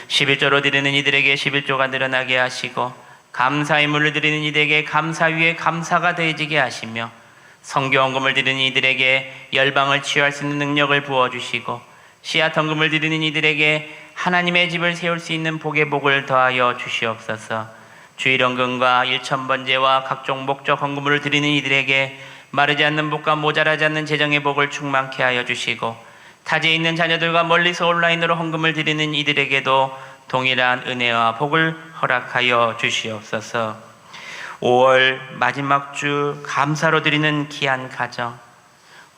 11조로 드리는 이들에게 11조가 늘어나게 하시고 감사의 물을 드리는 이들에게 감사 위에 감사가 더해지게 하시며 성교원금을 드리는 이들에게 열방을 치유할 수 있는 능력을 부어주시고 씨앗 헌금을 드리는 이들에게 하나님의 집을 세울 수 있는 복의 복을 더하여 주시옵소서. 주일헌금과 일천번제와 각종 목적 헌금을 드리는 이들에게 마르지 않는 복과 모자라지 않는 재정의 복을 충만케 하여 주시고 타지에 있는 자녀들과 멀리서 온라인으로 헌금을 드리는 이들에게도 동일한 은혜와 복을 허락하여 주시옵소서. 5월 마지막 주 감사로 드리는 귀한 가정,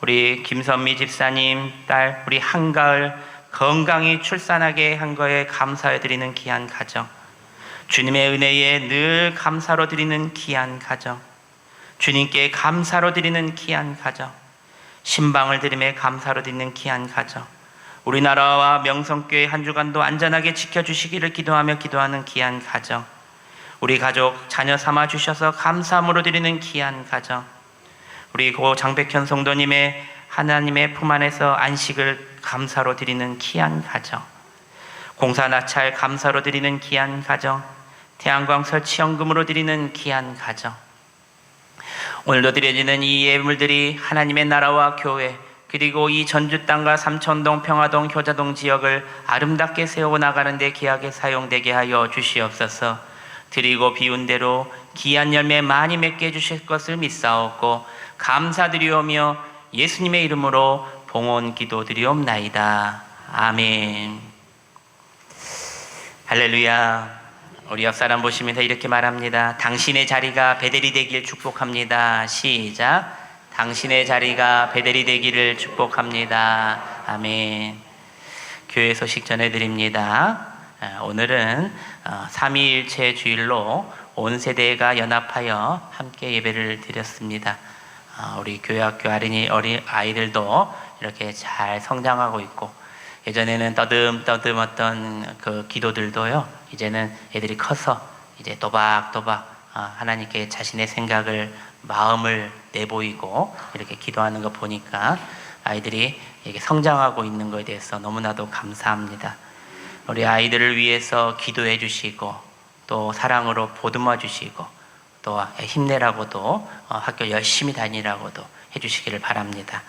우리 김선미 집사님 딸 우리 한가을 건강히 출산하게 한 거에 감사해 드리는 귀한 가정, 주님의 은혜에 늘 감사로 드리는 귀한 가정, 주님께 감사로 드리는 귀한 가정, 신방을 드림에 감사로 드리는 귀한 가정, 우리나라와 명성교회 한 주간도 안전하게 지켜주시기를 기도하며 기도하는 귀한 가정, 우리 가족 자녀 삼아 주셔서 감사함으로 드리는 귀한 가정, 우리 고 장백현 성도님의 하나님의 품 안에서 안식을 감사로 드리는 귀한 가정, 공사 나찰 감사로 드리는 귀한 가정, 태양광 설치 헌금으로 드리는 귀한 가정, 오늘도 드려지는 이 예물들이 하나님의 나라와 교회 그리고 이 전주 땅과 삼천동, 평화동, 효자동 지역을 아름답게 세워 나가는 데 귀하게 사용되게 하여 주시옵소서. 드리고 비운 대로 귀한 열매 많이 맺게 해주실 것을 믿사옵고 감사드리오며 예수님의 이름으로 봉헌 기도드리옵나이다. 아멘. 할렐루야. 우리 옆 사람 보시면서 이렇게 말합니다. 당신의 자리가 베델이 되길 축복합니다. 시작. 당신의 자리가 베델이 되기를 축복합니다. 아멘. 교회 소식 전해드립니다. 오늘은 삼위일체 주일로 온 세대가 연합하여 함께 예배를 드렸습니다. 우리 교회학교 어린 아이들도 이렇게 잘 성장하고 있고, 예전에는 떠듬 어떤 그 기도들도요, 이제는 애들이 커서 이제 또박또박 하나님께 자신의 생각을, 마음을 내보이고 이렇게 기도하는 거 보니까 아이들이 이렇게 성장하고 있는 것에 대해서 너무나도 감사합니다. 우리 아이들을 위해서 기도해 주시고 또 사랑으로 보듬어 주시고 또 힘내라고도 학교 열심히 다니라고도 해주시기를 바랍니다.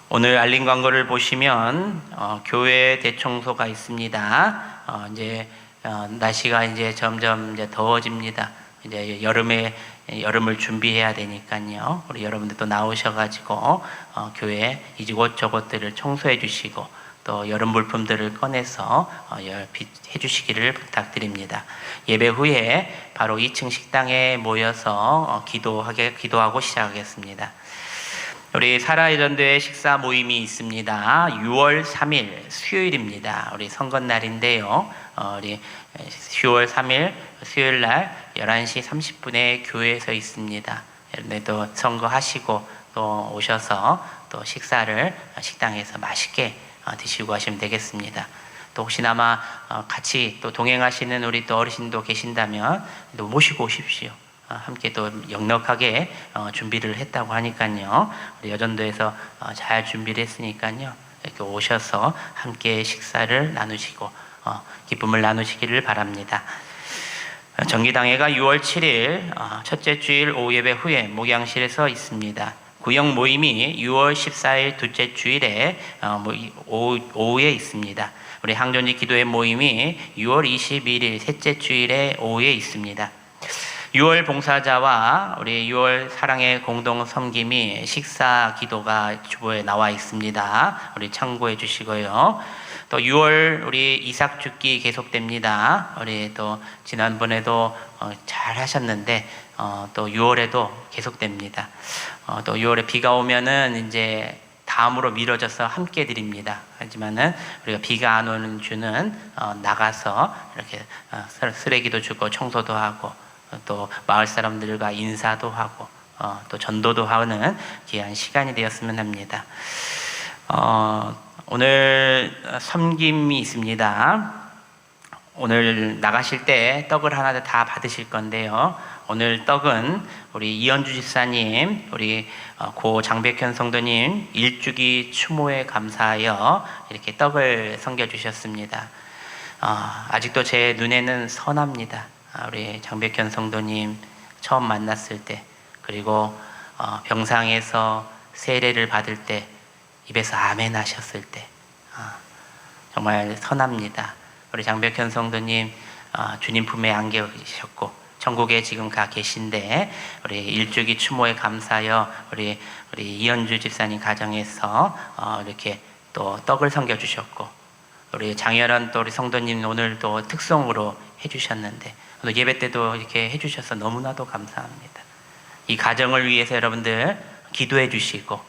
오늘 알림 광고를 보시면 교회 대청소가 있습니다. 이제 날씨가 이제 점점 이제 더워집니다. 이제 여름을 준비해야 되니까요. 우리 여러분들도 나오셔가지고 교회 이곳저곳들을 청소해 주시고 또 여름 물품들을 꺼내서 해주시기를 부탁드립니다. 예배 후에 바로 2층 식당에 모여서 기도하고 시작하겠습니다. 우리 살아있는데 식사 모임이 있습니다. 6월 3일 수요일입니다. 우리 선거날인데요. 우리 10월 3일 수요일 날 11시 30분에 교회에서 있습니다. 여러분들도 선거하시고 또 오셔서 또 식사를 식당에서 맛있게 드시고 하시면 되겠습니다. 또 혹시나마 같이 또 동행하시는 우리 또 어르신도 계신다면 또 모시고 오십시오. 함께 또 넉넉하게 준비를 했다고 하니까요. 우리 여전도에서 잘 준비를 했으니까요. 이렇게 오셔서 함께 식사를 나누시고 기쁨을 나누시기를 바랍니다. 정기당회가 6월 7일 첫째 주일 오후 예배 후에 목양실에서 있습니다. 구역 모임이 6월 14일 둘째 주일에 오후에 있습니다. 우리 항존지 기도회 모임이 6월 21일 셋째 주일에 오후에 있습니다. 6월 봉사자와 우리 6월 사랑의 공동 섬김이 식사 기도가 주보에 나와 있습니다. 우리 참고해 주시고요. 또 6월 우리 이삭 죽기 계속됩니다. 우리 또 지난번에도 잘 하셨는데 또 6월에도 계속됩니다. 또 6월에 비가 오면은 이제 다음으로 미뤄져서 함께 드립니다. 하지만은 우리가 비가 안 오는 주는 나가서 이렇게 쓰레기도 주고 청소도 하고 또 마을 사람들과 인사도 하고 또 전도도 하는 귀한 시간이 되었으면 합니다. 오늘 섬김이 있습니다. 오늘 나가실 때 떡을 하나 다 받으실 건데요. 오늘 떡은 우리 이현주 집사님, 우리 고 장백현 성도님 일주기 추모에 감사하여 이렇게 떡을 섬겨주셨습니다. 아직도 제 눈에는 선합니다. 우리 장백현 성도님 처음 만났을 때, 그리고 병상에서 세례를 받을 때 입에서 아멘 하셨을 때 정말 선합니다. 우리 장백현 성도님 주님 품에 안겨 계셨고 천국에 지금 가 계신데 우리 일주기 추모에 감사하여 우리 이현주 집사님 가정에서 이렇게 또 떡을 섬겨 주셨고, 우리 장열한 또 우리 성도님 오늘 또 특송으로 해주셨는데 또 예배 때도 이렇게 해주셔서 너무나도 감사합니다. 이 가정을 위해서 여러분들 기도해 주시고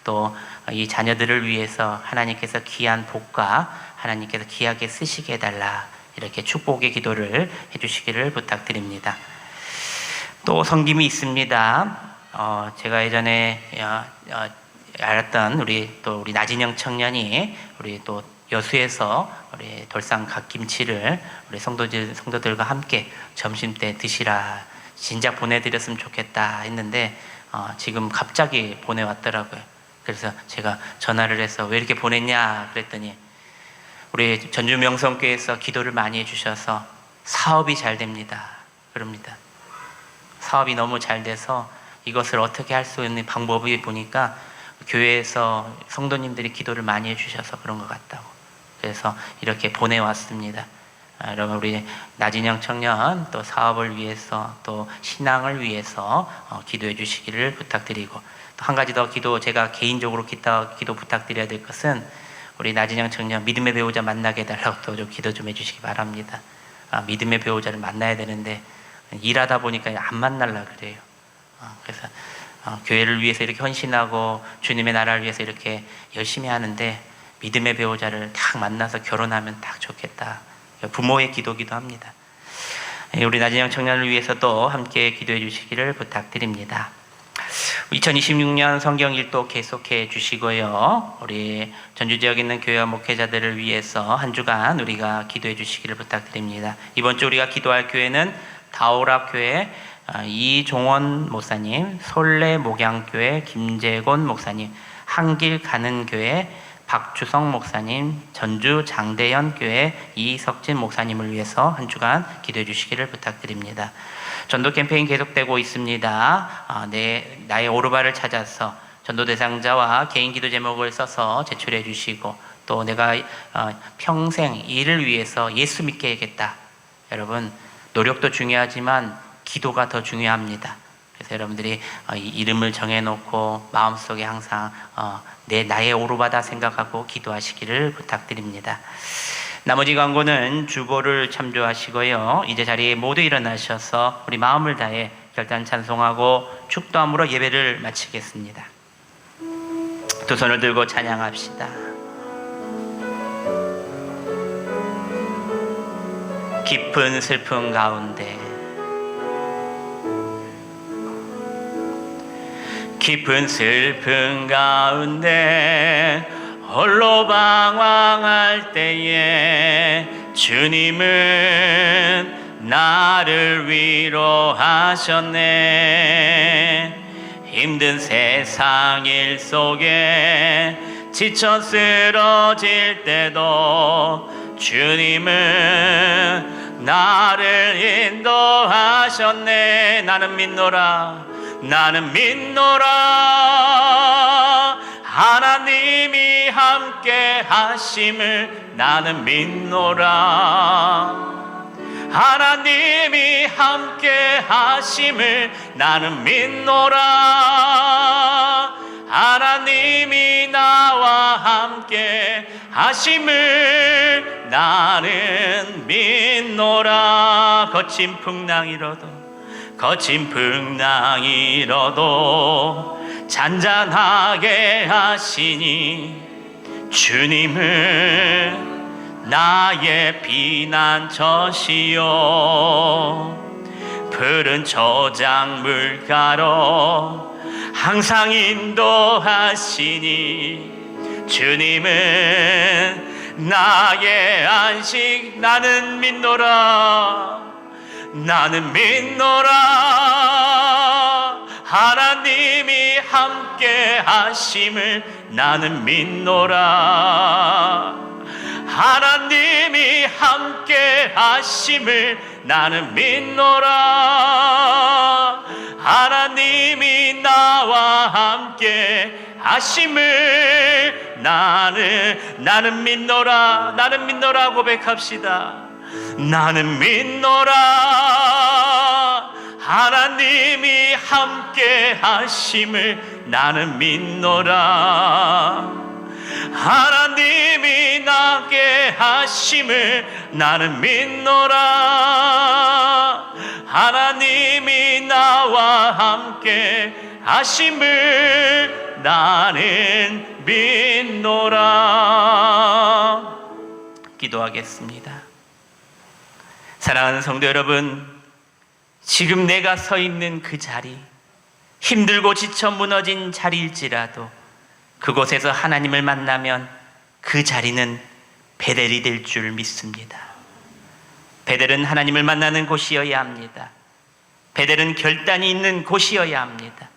또 이 자녀들을 위해서 하나님께서 귀한 복과 하나님께서 귀하게 쓰시게 해달라, 이렇게 축복의 기도를 해주시기를 부탁드립니다. 또 섬김이 있습니다. 제가 예전에 알았던 우리 나진영 청년이 우리 또 여수에서 우리 돌산 갓김치를 우리 성도들과 함께 점심 때 드시라 진작 보내드렸으면 좋겠다 했는데 지금 갑자기 보내왔더라고요. 그래서 제가 전화를 해서 왜 이렇게 보냈냐 그랬더니 우리 전주 명성교회에서 기도를 많이 해주셔서 사업이 잘 됩니다. 그럽니다. 사업이 너무 잘 돼서 이것을 어떻게 할 수 있는 방법이 보니까 교회에서 성도님들이 기도를 많이 해주셔서 그런 것 같다고. 그래서 이렇게 보내왔습니다. 여러분 우리 나진영 청년 또 사업을 위해서 또 신앙을 위해서 기도해 주시기를 부탁드리고, 또 한 가지 더 제가 개인적으로 기도 부탁드려야 될 것은 우리 나진영 청년 믿음의 배우자 만나게 해달라고 또 좀 기도 좀 해주시기 바랍니다. 믿음의 배우자를 만나야 되는데 일하다 보니까 안 만날라 그래요. 그래서 교회를 위해서 이렇게 헌신하고 주님의 나라를 위해서 이렇게 열심히 하는데 믿음의 배우자를 딱 만나서 결혼하면 딱 좋겠다. 부모의 기도기도 합니다. 우리 나진영 청년을 위해서 또 함께 기도해 주시기를 부탁드립니다. 2026년 성경 일도 계속해 주시고요. 우리 전주 지역에 있는 교회와 목회자들을 위해서 한 주간 우리가 기도해 주시기를 부탁드립니다. 이번 주 우리가 기도할 교회는 다오락 교회 이종원 목사님, 솔레 목양교회 김재곤 목사님, 한길 가는 교회 박주성 목사님, 전주 장대현 교회 이석진 목사님을 위해서 한 주간 기도해 주시기를 부탁드립니다. 전도 캠페인 계속되고 있습니다. 나의 오르바를 찾아서 전도 대상자와 개인 기도 제목을 써서 제출해 주시고, 또 내가 평생 이를 위해서 예수 믿게 해야겠다. 여러분 노력도 중요하지만 기도가 더 중요합니다. 그래서 여러분들이 이 이름을 정해놓고 마음속에 항상 나의 오르바다 생각하고 기도하시기를 부탁드립니다. 나머지 광고는 주보를 참조하시고요. 이제 자리에 모두 일어나셔서 우리 마음을 다해 결단 찬송하고 축도함으로 예배를 마치겠습니다. 두 손을 들고 찬양합시다. 깊은 슬픔 가운데, 깊은 슬픔 가운데 홀로 방황할 때에 주님은 나를 위로하셨네. 힘든 세상 일 속에 지쳐 쓰러질 때도 주님은 나를 인도하셨네. 나는 믿노라, 나는 믿노라. 하나님이 함께 하심을 나는 믿노라. 하나님이 함께 하심을 나는 믿노라. 하나님이 나와 함께 하심을 나는 믿노라. 거친 풍랑이로도 잔잔하게 하시니 주님은 나의 피난처시요. 푸른 저장물가로 항상 인도하시니 주님은 나의 안식. 나는 믿노라, 나는 믿노라. 하나님이 함께 하심을 나는 믿노라. 하나님이 함께 하심을 나는 믿노라. 하나님이 나와 함께 하심을 나는 믿노라. 나는 믿노라 고백합시다. 나는 믿노라. 하나님이 함께 하심을 나는 믿노라. 하나님이 나게 하심을 나는 믿노라. 하나님이 나와 함께 하심을 나는 믿노라. 기도하겠습니다. 사랑하는 성도 여러분, 지금 내가 서 있는 그 자리, 힘들고 지쳐 무너진 자리일지라도 그곳에서 하나님을 만나면 그 자리는 베델이 될 줄 믿습니다. 베델은 하나님을 만나는 곳이어야 합니다. 베델은 결단이 있는 곳이어야 합니다.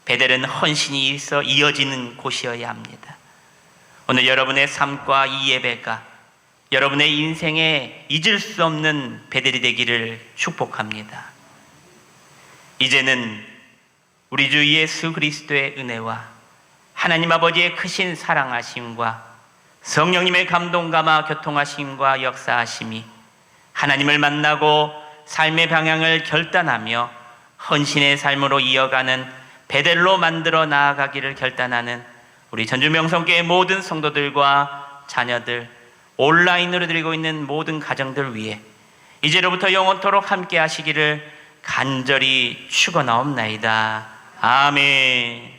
베델은 헌신이 있어 이어지는 곳이어야 합니다. 오늘 여러분의 삶과 이 예배가 여러분의 인생에 잊을 수 없는 베델이 되기를 축복합니다. 이제는 우리 주 예수 그리스도의 은혜와 하나님 아버지의 크신 사랑하심과 성령님의 감동감화 교통하심과 역사하심이 하나님을 만나고 삶의 방향을 결단하며 헌신의 삶으로 이어가는 베델로 만들어 나아가기를 결단하는 우리 전주명성교회 모든 성도들과 자녀들, 온라인으로 드리고 있는 모든 가정들 위해 이제로부터 영원토록 함께 하시기를 간절히 축원하옵나이다. 아멘.